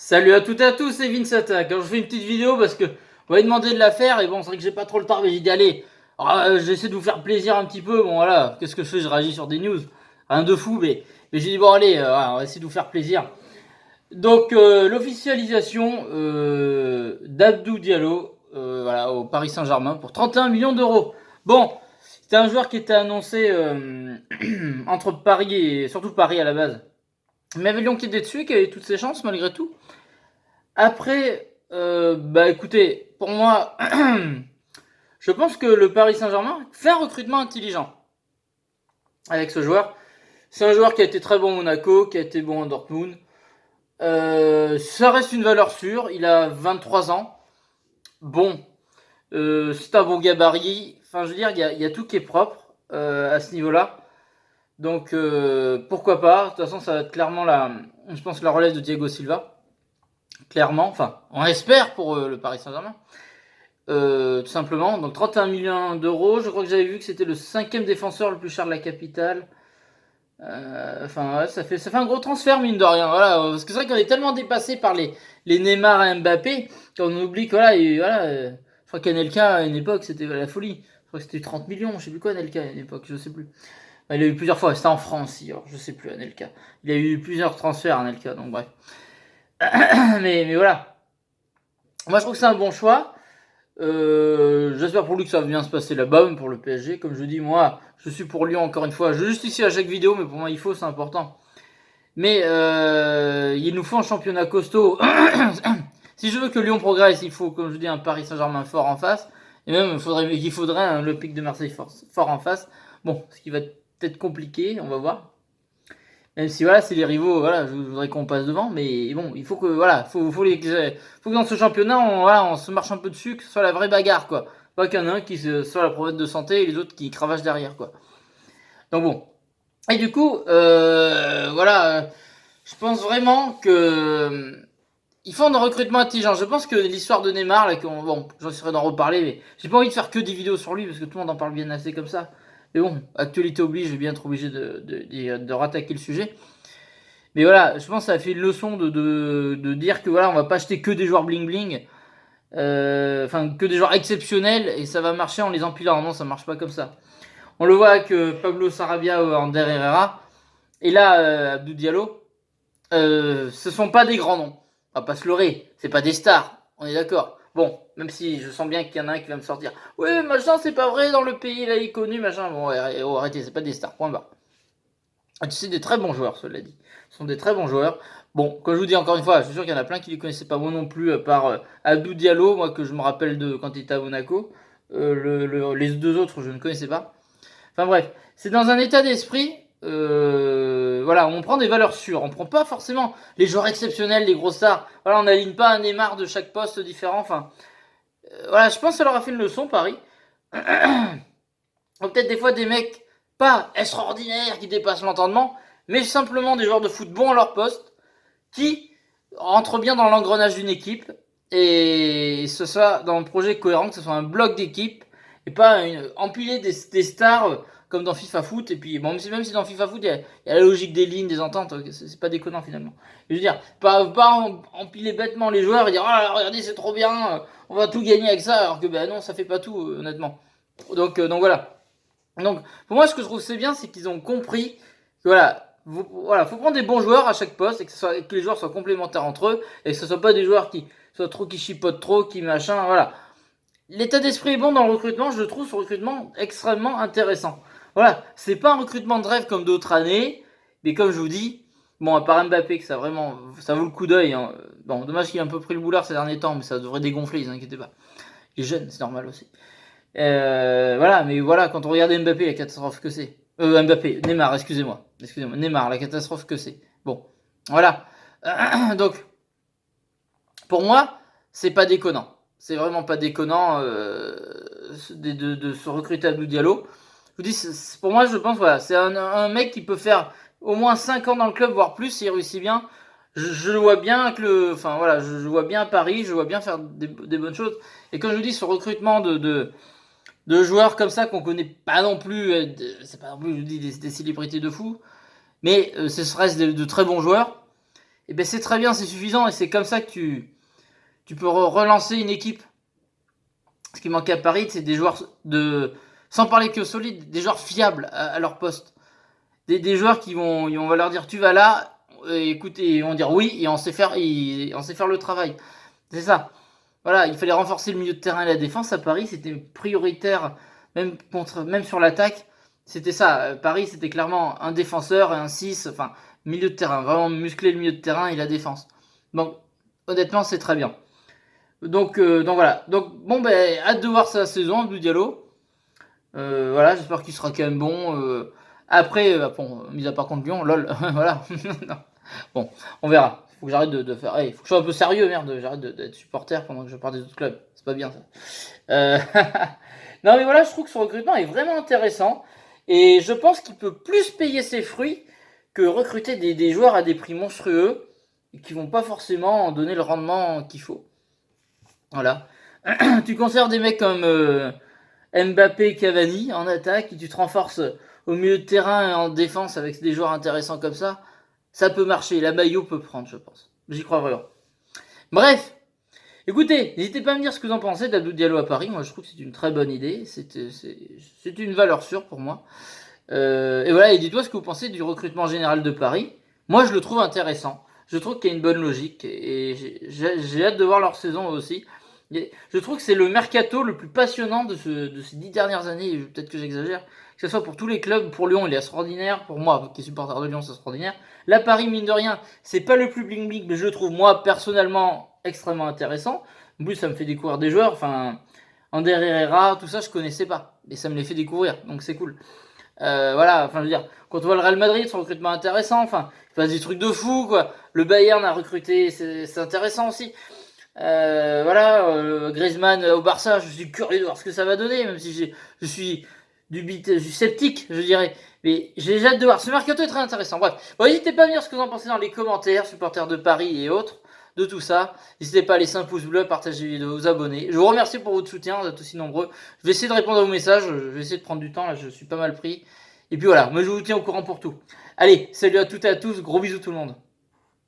Salut à toutes et à tous, c'est Vince Attack. Alors je fais une petite vidéo parce que on m'a demandé de la faire et bon, c'est vrai que j'ai pas trop le temps, mais j'ai dit allez, j'essaie de vous faire plaisir un petit peu. Bon voilà, qu'est-ce que je fais? Je réagis sur des news, rien de fou, mais j'ai dit bon allez, voilà, on va essayer de vous faire plaisir. Donc l'officialisation d'Abdou Diallo, voilà, au Paris Saint-Germain pour 31 millions d'euros. Bon, c'était un joueur qui était annoncé entre Paris et surtout Paris à la base. Mais avait Lyon qui était dessus, qui avait toutes ses chances malgré tout. Après, bah écoutez, pour moi, je pense que le Paris Saint-Germain fait un recrutement intelligent avec ce joueur. C'est un joueur qui a été très bon au Monaco, qui a été bon à Dortmund. Ça reste une valeur sûre. Il a 23 ans. Bon, c'est un bon gabarit. Enfin, je veux dire, il y a tout qui est propre à ce niveau-là. Donc, pourquoi pas. De toute façon, ça va être clairement je pense, la relève de Thiago Silva. Clairement. Enfin, on espère pour le Paris Saint-Germain. Tout simplement. Donc 31 millions d'euros. Je crois que j'avais vu que c'était le 5e défenseur le plus cher de la capitale. Enfin, ouais, ça fait un gros transfert, mine de rien. Voilà, parce que c'est vrai qu'on est tellement dépassé par les Neymar et Mbappé qu'on oublie que voilà, je crois qu'Anelka à une époque c'était la folie. Je crois que c'était 30 millions, je sais plus quoi Anelka à une époque, je sais plus. Il a eu plusieurs fois, c'était en France, alors, je sais plus Anelka. Il a eu plusieurs transferts Anelka, donc bref. mais voilà. Moi je trouve que c'est un bon choix. J'espère pour lui que ça va bien se passer là-bas, pour le PSG. Comme je dis, moi, je suis pour Lyon encore une fois. Je justifie à chaque vidéo, mais pour moi, il faut, c'est important. Mais il nous faut un championnat costaud. Si je veux que Lyon progresse, il faut, comme je dis, un Paris Saint-Germain fort en face. Et même, il faudrait un Olympique de Marseille fort en face. Bon, ce qui va être peut-être compliqué, on va voir. Même si voilà, c'est les rivaux, voilà, je voudrais qu'on passe devant, mais bon, il faut que voilà, faut que dans ce championnat, on se marche un peu dessus, que ce soit la vraie bagarre, quoi. Pas qu'il y en a un qui soit la problème de santé et les autres qui cravachent derrière, quoi. Donc bon. Et du coup, voilà, je pense vraiment que ils font un recrutement intelligent. Je pense que l'histoire de Neymar, là, bon, j'en serais d'en reparler, mais j'ai pas envie de faire que des vidéos sur lui parce que tout le monde en parle bien assez comme ça. Mais bon, actualité oblige, je vais bien être obligé de rattaquer le sujet. Mais voilà, je pense que ça a fait une leçon de dire que voilà, on va pas acheter que des joueurs bling bling, enfin que des joueurs exceptionnels et ça va marcher en les empilant. Non, ça marche pas comme ça. On le voit avec Pablo Sarabia ou Ander Herrera. Et là, Abdou Diallo, ce sont pas des grands noms. On va pas se leurrer, c'est pas des stars, on est d'accord. Bon, même si je sens bien qu'il y en a un qui va me sortir. Oui, machin, c'est pas vrai, dans le pays, là, il est connu, machin. Bon, ouais, arrêtez, c'est pas des stars, point barre. C'est des très bons joueurs, cela dit. Ce sont des très bons joueurs. Bon, comme je vous dis encore une fois, je suis sûr qu'il y en a plein qui ne les connaissaient pas moi non plus, par Abdou Diallo, moi que je me rappelle de quand il était à Monaco. Les deux autres, je ne connaissais pas. Enfin bref, c'est dans un état d'esprit, voilà, on prend des valeurs sûres. On prend pas forcément les joueurs exceptionnels, les gros stars. Voilà, on n'aligne pas un Neymar de chaque poste différent. Enfin, voilà, je pense que ça leur a fait une leçon, Paris. Ou peut-être des fois des mecs pas extraordinaires qui dépassent l'entendement, mais simplement des joueurs de foot bons à leur poste, qui rentrent bien dans l'engrenage d'une équipe, et ce soit dans un projet cohérent, que ce soit un bloc d'équipe, et pas empiler des stars comme dans FIFA Foot, et puis bon, même si dans FIFA Foot, il y a la logique des lignes, des ententes, c'est pas déconnant finalement. Je veux dire, pas empiler bêtement les joueurs et dire, ah, regardez, c'est trop bien, on va tout gagner avec ça, alors que ben non, ça fait pas tout, honnêtement. Donc voilà. Donc, pour moi, ce que je trouve c'est bien, c'est qu'ils ont compris que voilà, faut prendre des bons joueurs à chaque poste et que les joueurs soient complémentaires entre eux et que ce soit pas des joueurs qui chipotent trop, qui machin, voilà. L'état d'esprit est bon dans le recrutement, je trouve ce recrutement extrêmement intéressant. Voilà, c'est pas un recrutement de rêve comme d'autres années, mais comme je vous dis, bon, à part Mbappé, que ça vaut le coup d'œil, hein. Bon, dommage qu'il ait un peu pris le boulard ces derniers temps, mais ça devrait dégonfler, ne vous inquiétez pas. Il est jeune, c'est normal aussi. Voilà, mais voilà, quand on regarde Mbappé, la catastrophe que c'est. Mbappé, Neymar, excusez-moi. Neymar, la catastrophe que c'est. Bon, voilà. Donc, pour moi, c'est pas déconnant. C'est vraiment pas déconnant de se recruter Abdou Diallo. Je vous dis, pour moi, je pense, voilà, c'est un mec qui peut faire au moins 5 ans dans le club, voire plus, s'il réussit bien. Je le vois bien enfin voilà, je vois bien à Paris, je vois bien faire des bonnes choses. Et comme je vous dis, ce recrutement de joueurs comme ça qu'on connaît pas non plus, c'est pas non plus, je vous dis, des célébrités de fou, mais ce reste de très bons joueurs. et ben c'est très bien, c'est suffisant, et c'est comme ça que tu peux relancer une équipe. Ce qui manquait à Paris, c'est des joueurs sans parler que solides, des joueurs fiables à leur poste. Des joueurs on va leur dire tu vas là, écoutez, ils vont dire oui, et on sait faire le travail. C'est ça. Voilà, il fallait renforcer le milieu de terrain et la défense à Paris, c'était prioritaire, même sur l'attaque. C'était ça. Paris, c'était clairement un défenseur et un 6, enfin, milieu de terrain, vraiment muscler le milieu de terrain et la défense. Donc, honnêtement, c'est très bien. Donc voilà. Donc, bon, ben, hâte de voir sa saison, Abdou Diallo. Voilà, j'espère qu'il sera quand même bon. Après, bon, mis à part contre Lyon, lol, voilà. Bon, on verra. Faut que j'arrête de faire. Hey, faut que je sois un peu sérieux, merde. J'arrête d'être supporter pendant que je parle des autres clubs. C'est pas bien ça. Euh, non, mais voilà, je trouve que son recrutement est vraiment intéressant. Et je pense qu'il peut plus payer ses fruits que recruter des joueurs à des prix monstrueux et qui vont pas forcément donner le rendement qu'il faut. Voilà. Tu conserves des mecs comme Mbappé, Cavani en attaque, et tu te renforces au milieu de terrain et en défense avec des joueurs intéressants comme ça peut marcher. La Maillot peut prendre, je pense. J'y crois vraiment. Bref, écoutez, n'hésitez pas à me dire ce que vous en pensez d'Abdou Diallo à Paris. Moi, je trouve que c'est une très bonne idée. C'est une valeur sûre pour moi. Et voilà, et dites-moi ce que vous pensez du recrutement général de Paris. Moi, je le trouve intéressant. Je trouve qu'il y a une bonne logique et j'ai hâte de voir leur saison aussi. Je trouve que c'est le mercato le plus passionnant de ces 10 dernières années. Peut-être que j'exagère. Que ce soit pour tous les clubs. Pour Lyon, il est extraordinaire. Pour moi, qui est supporter de Lyon, c'est extraordinaire. Là, Paris, mine de rien, c'est pas le plus bling-bling, mais je le trouve, moi, personnellement, extrêmement intéressant. En plus, ça me fait découvrir des joueurs. Enfin, Ander Herrera, tout ça, je connaissais pas. Et ça me les fait découvrir. Donc, c'est cool. Voilà, enfin je veux dire, quand on voit le Real Madrid, son recrutement intéressant, enfin, il passe des trucs de fou, quoi. Le Bayern a recruté, c'est intéressant aussi. Voilà, Griezmann au Barça, je suis curieux de voir ce que ça va donner, même si je suis je suis sceptique, je dirais. Mais j'ai hâte de voir. Ce mercato est très intéressant. Bref, bon, n'hésitez pas à me dire ce que vous en pensez dans les commentaires, supporters de Paris et autres, de tout ça. N'hésitez pas à laisser un pouce bleu, partager la vidéo, vous abonner. Je vous remercie pour votre soutien, vous êtes aussi nombreux. Je vais essayer de répondre à vos messages, je vais essayer de prendre du temps, là je suis pas mal pris. Et puis voilà, moi je vous tiens au courant pour tout. Allez, salut à toutes et à tous, gros bisous tout le monde.